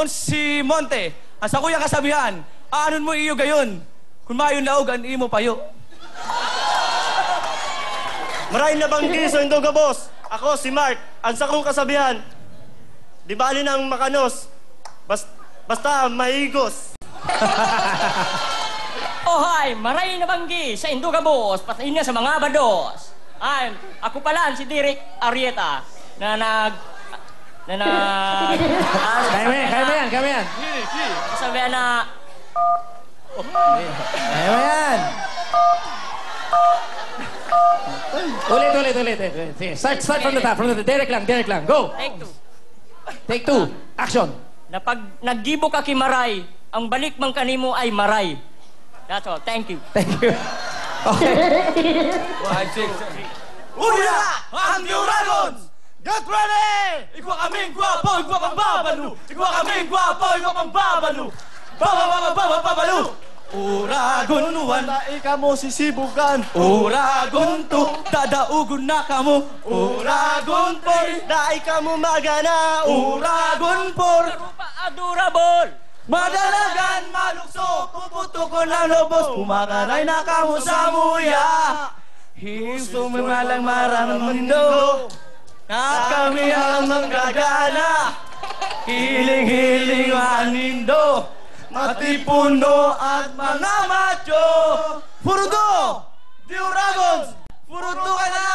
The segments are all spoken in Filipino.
Itong si Monte, ang sa kuya kasabihan, aanon mo iyo gayon. Kung mayon laog, ang imo payo. Maray na banggi sa Induga Boss. Ako si Mark, ang sa kong kasabihan. Di bali ng makanos, basta mahigos. Oh, hi! Maray na banggi sa Induga Boss, patayin niya sa mga bados. Ay, ako pala si Derek Arieta, na Kaya mo yan. Sabihan na... Kaya mo yan. Ulit. Sige, start from the top. Derek lang. Go! Take two. Action. Na pag naggibo ka kay Maray, ang balik mang kanimo ay Maray. That's all. Thank you. Okay. 1, 2, 3. Una! Ang Dragons! Get ready! Ikaw kaming gwapo, ikaw pang babalo! Ikaw kaming gwapo, ikaw pang babalo! Babalo! Uragon 1, Dai ka mo sisibugan. Uragon 2, dadaugon na kamo! Uragon 3, Dai ka mo magana. Uragon 4, Rupa adorable! madalagan malukso, puputukon ang lobos, kumakaray na kamo sa muya. Histo may malang marang mundo, na kami ang manggagana. Hiling-hiling manindo, matipuno at mga macho. Furudo! Dragons! Furudo ka na!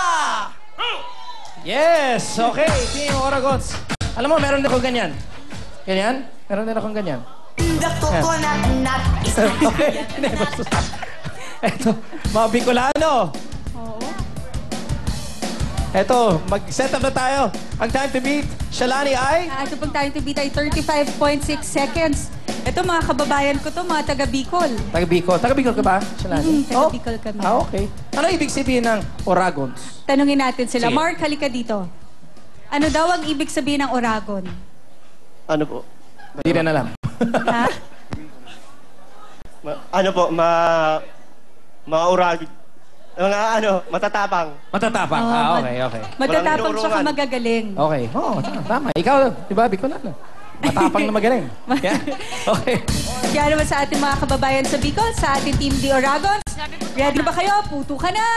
Yes! Okay, Team Oragons. Alam mo, meron din ako ganyan. Ganyan? Meron din akong ganyan. The coconut nut is Okay. Eto, mga Bicolano. Eto, mag-set up na tayo. Ang time to beat, Shalani ay... Ito pong time to beat ay 35.6 seconds. Ito mga kababayan ko to, mga taga-Bicol. Taga-Bicol. Taga-Bicol ka ba, Shalani? Taga-Bicol kami. Okay. Ano ibig sabihin ng Oragons? Tanungin natin sila. Sige. Mark, halika dito. Ano daw ang ibig sabihin ng Oragon? Ano po? Hindi rin alam. Ha? Maurag. Matatapang. Matatapang. Oh, Okay. Matatapang Walang siya ka magagaling. Okay. Oo, tama. Ikaw, di ba, Bicolano? Matapang na magaling. Yeah? Okay. Kaya naman sa ating mga kababayan sa Bicol, sa ating Team The Oragons, ready ba kayo? Puto ka na!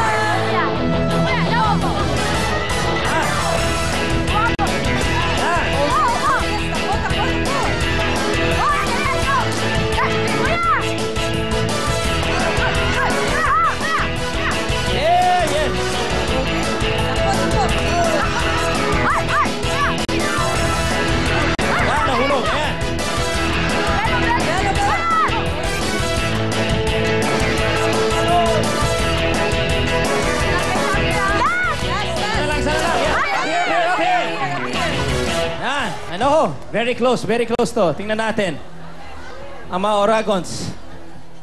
Nahulog. Ayan. Sana lang. Here. Yan. Ano? Very close to. Tingnan natin. Ang mga Oragons.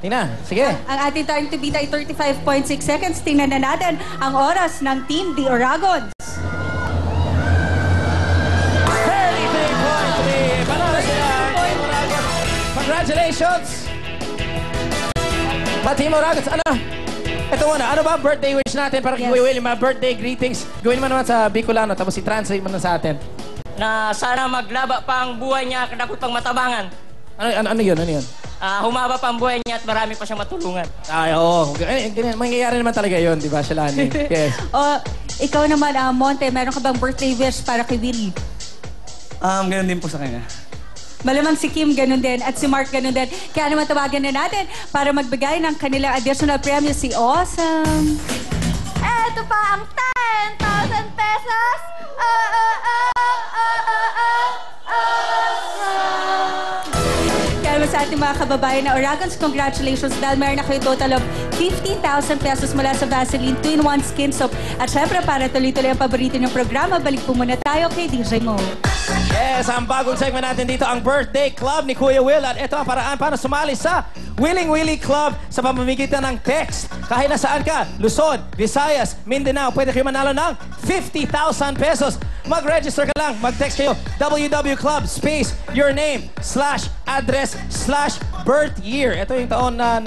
Tingnan. Sige. Ang ating time to beat ay 35.6 seconds. Tingnan na natin ang oras ng Team The Oragons. 33.3. Panalo sila. Team Oragons. Congratulations. Team Oragons, ano? Ito muna, ano ba birthday wish natin para kay Kuya Will? Yung mga birthday greetings. Gawin mo naman sa Bicolano, tapos i-translate mo na sa atin. Na sana maglaba pa ang buhay niya kadakot pang matabangan. Ano yun? Humaba pa ang buhay niya at marami pa siyang matulungan. Ay, oo. Ganyan, mangyayari naman talaga yun, di ba, Shalani? Yes. Ikaw naman, Monte, meron ka bang birthday wish para kay Willie? Ganun din po sa kanya. Malamang si Kim ganun din at si Mark ganun din. Kaya naman tawagan na natin para magbigay ng kanilang additional premium si Awesome. Eto pa ang 10,000 pesos. Kaya naman sa ating mga kababayan na Oragons, congratulations dahil meron na kayo total of 15,000 pesos mula sa Vaseline 2-in-1 Skin Soap. At syempre, para tuloy-tuloy ang paborito ng programa, balik po muna tayo kay DJ Mo. Yes, ang bagong segment natin dito, ang Birthday Club ni Kuya Will. At ito ang paraan para sumali sa Willing Willie Club sa pamamagitan ng text. Kahit nasaan ka, Luzon, Visayas, Mindanao, pwede kayo manalo ng 50,000 pesos. Mag-register ka lang, mag-text kayo, WW Club, space, your name, /address, /birth year. Ito yung taon na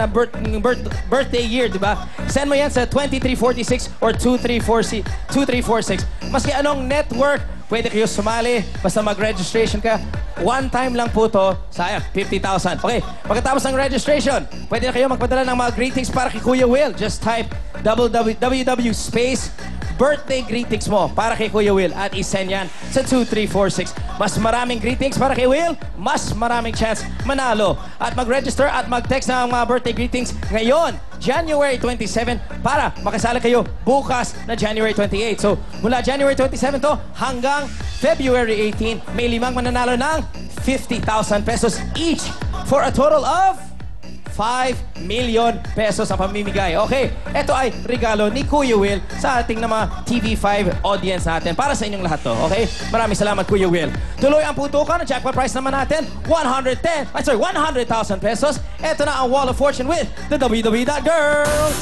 birthday year, di ba? Send mo yan sa 2346 or 2346. Maski anong network pwede kayo sumali. Basta mag-registration ka. One time lang po to. Sayang, 50,000. Okay, pagkatapos ng registration, pwede na kayo magpadala ng mga greetings para kay Kuya Will. Just type www space birthday greetings mo para kay Kuya Will at isend yan sa 2346. Mas maraming greetings para kay Will, mas maraming chance manalo. At mag-register at mag-text ng mga birthday greetings ngayon, January 27, para makasala kayo bukas na January 28. So, mula January 27 to hanggang February 18, may 5 mananalo ng 50,000 pesos each for a total of 5 million pesos ang pamimigay. Okay, ito ay regalo ni Kuya Will sa ating mga TV5 audience natin. Para sa inyong lahat to, okay? Maraming salamat, Kuya Will. Tuloy ang putukan. Ang jackpot prize naman natin, 100,000 pesos. Ito na ang Wall of Fortune with the WWE.Girls.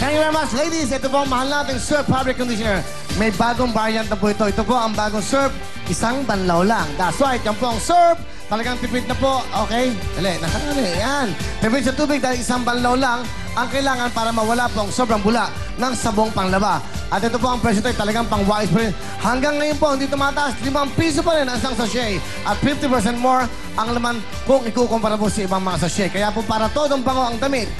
Thank you very much, ladies. Ito po ang mahal nating Surf Fabric Conditioner. May bagong variant na po ito. Ito po ang bagong Surf, isang banlaw lang. That's right, yan po ang Surf. Talagang tipid na po. Okay? Dali, nakarami. Yan. Tipid sa tubig dahil isang banlaw lang ang kailangan para mawala po ang sobrang bula ng sabong panglaba. At ito po ang presyo ito ay talagang pang-wise pa rin. Hanggang ngayon po, hindi tumataas. 5 piso pa rin ang isang sachet. At 50% more ang laman kung ikukumpara po sa ibang mga sachet. Kaya po para todong bango ang damit.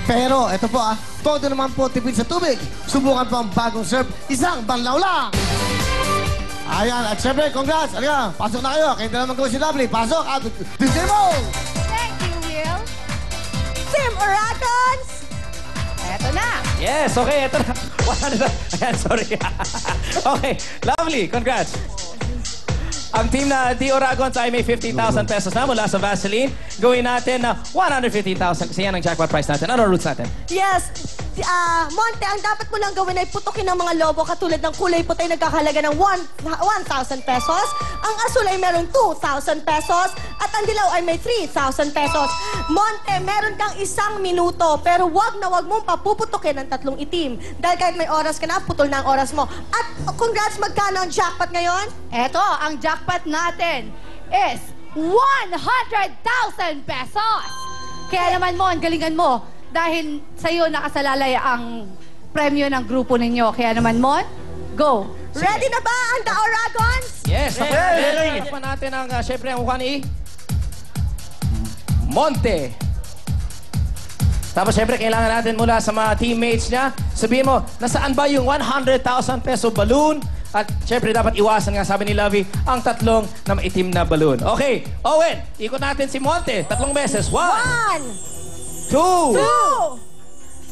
Pero ito po todo naman po tipid sa tubig. Subukan po ang bagong Surf, isang banlaw lang. Ayan, at syempre, congrats. Alika, pasok na kayo. Kayo na naman gawin si Lovely. Pasok at DJ Mo! Thank you, Will. Team Oragons! Eto na. Yes, okay, ito na. Ayan, sorry. Okay, Lovely, congrats. Ang team na The Oragons ay may 50,000 pesos na mula sa Vaseline. Gawin natin na 150,000 kasi yan ang jackpot price natin. Ano routes natin? Yes. Monte, ang dapat mo lang gawin ay putukin ng mga lobo katulad ng kulay puti nagkakahalaga ng 1,000 pesos. Ang asul ay merong 2,000 pesos. At ang dilaw ay may 3,000 pesos. Monte, meron kang 1 minuto pero wag na wag mong papuputukin ng 3 itim. Dahil kahit may oras ka na, putol na ang oras mo. At congrats, magkano ang jackpot ngayon? Eto, ang jackpot natin is 100,000 pesos. Kaya naman mo, ang galingan mo. Dahil sa'yo nakasalalay ang premyo ng grupo ninyo. Kaya naman, Mon, go! Ready na ba ang The Oragons? Yes, okay. Pa natin ang, syempre, ang mukha ni Monte. Tapos, syempre, kailangan natin mula sa mga teammates niya. Sabihin mo, nasaan ba yung 100,000 peso balloon? At syempre, dapat iwasan nga, sabi ni Lovey, ang 3 na maitim na balloon. Okay, Owen, ikot natin si Monte 3 beses. 1, 2,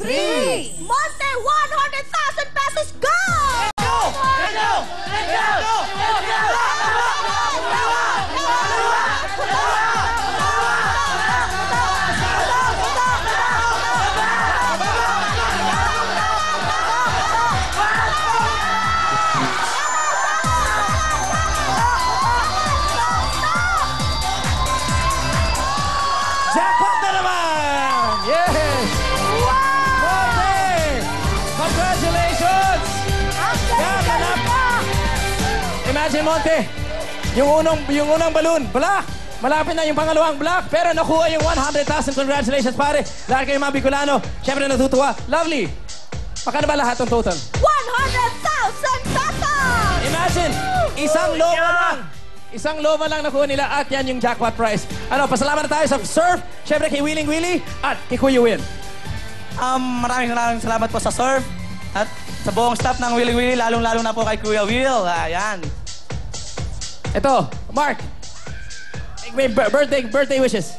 3! 3. Monte, 100,000 pesos, go! Jackpot na naman! Yes! Monte! Congratulations! Gaganap! Imagine, Monte, yung unang balloon, black. Malapit na yung pangalawang black, pero nakuha yung 100,000. Congratulations, pare. Lahat kayo mga Bicolano. Siyempre natutuwa. Lovely. Pakano ba lahat ng total? 100,000 pesos! Imagine, isang lova lang nakuha nila at yan yung jackpot prize. Ano, pasalamat na tayo sa Surf, syempre kay Willing Willie at kay Kuya Will. Maraming salamat po sa Surf at sa buong staff ng Willing Willie, lalong-lalo na po kay Kuya Will. Ayan. Ito, Mark. May birthday wishes.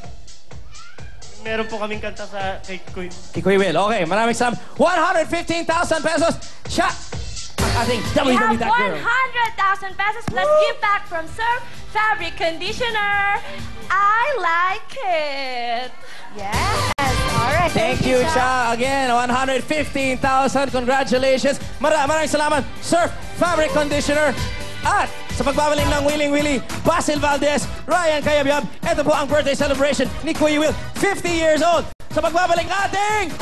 Meron po kaming kanta sa kay Kuya Will. Okay, maraming salamat. 115,000 pesos. Siya ang ating We have WWE.Girl. 100,000 pesos plus give back from Surf Fabric Conditioner. I like it. Yes! Alright, Thank you, Cha. Again, 115,000. Congratulations. Maraming salamat. Surf Fabric Conditioner. At sa pagbabalik ng Willing Willie, Basil Valdez, Ryan Cayabyab, ito po ang birthday celebration ni Kuya Will, 50 years old. Sa pagbabalik ating...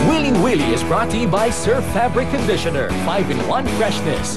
Willy Willy is brought to you by Surf Fabric Conditioner, 5-in-1 freshness.